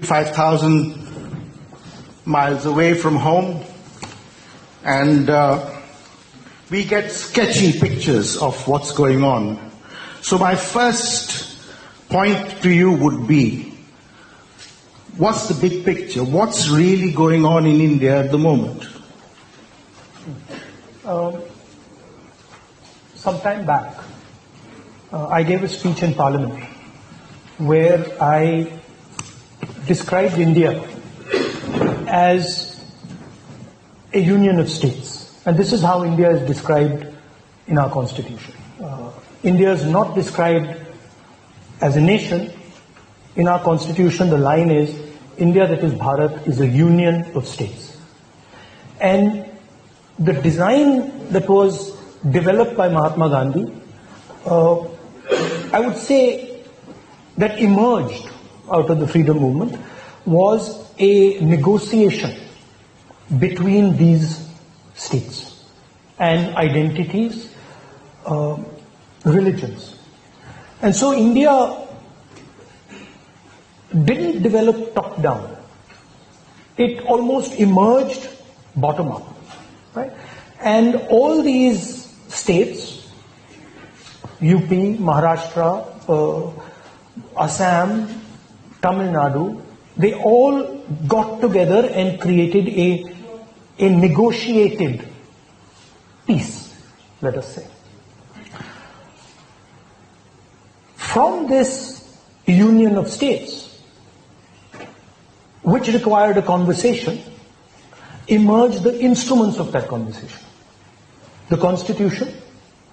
5,000 miles away from home, and we get sketchy pictures of what's going on. So my first point to you would be, what's the big picture? What's really going on in India at the moment? Some time back, I gave a speech in Parliament where I described India as a union of states. And this is how India is described in our constitution. India is not described as a nation. In our constitution, the line is, India, that is Bharat, is a union of states. And the design that was developed by Mahatma Gandhi, I would say that emerged out of the freedom movement, was a negotiation between these states and identities, religions. And so India didn't develop top down. It almost emerged bottom up, right? And all these states, UP, Maharashtra, Assam, Tamil Nadu, they all got together and created a negotiated peace, let us say. From this union of states, which required a conversation, emerged the instruments of that conversation. The Constitution,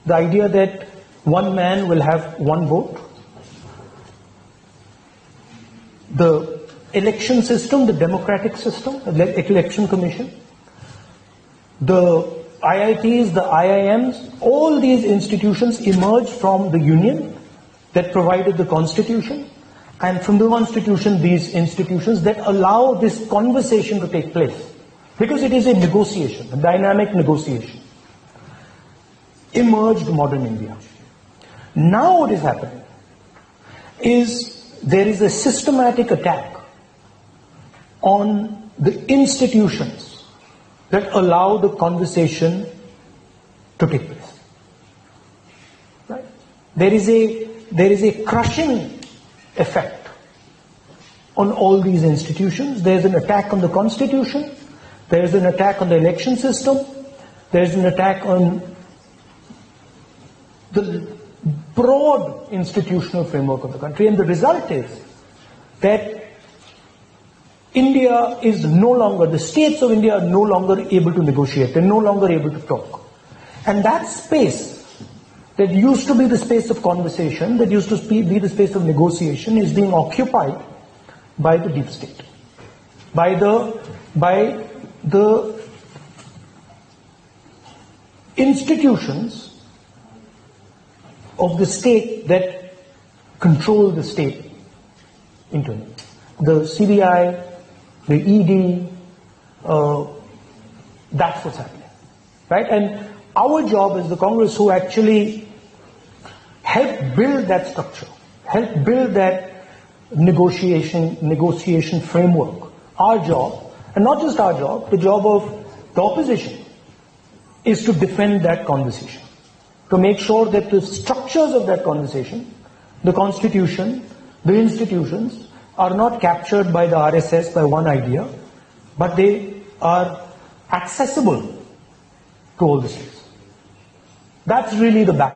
the idea that one man will have one vote, the election system, the democratic system, the election commission, the IITs, the IIMs, all these institutions emerged from the union that provided the constitution, and from the constitution, these institutions that allow this conversation to take place. Because it is a negotiation, a dynamic negotiation. Emerged modern India. Now what is happening is there is a systematic attack on the institutions that allow the conversation to take place. Right? There is a crushing effect on all these institutions. There is an attack on the constitution. There is an attack on the election system. There is an attack on the broad institutional framework of the country, and the result is that India is no longer, the states of India are no longer able to negotiate, they're no longer able to talk. And that space that used to be the space of conversation, that used to be the space of negotiation, is being occupied by the deep state, by the institutions of the state that control the state internally. The CBI, the ED, that's what's happening, right? And our job as the Congress, who actually help build that structure, help build that negotiation framework, our job, and not just our job, the job of the opposition, is to defend that conversation, to make sure that the structures of that conversation, the constitution, the institutions, are not captured by the RSS by one idea, but they are accessible to all the states. That's really the back.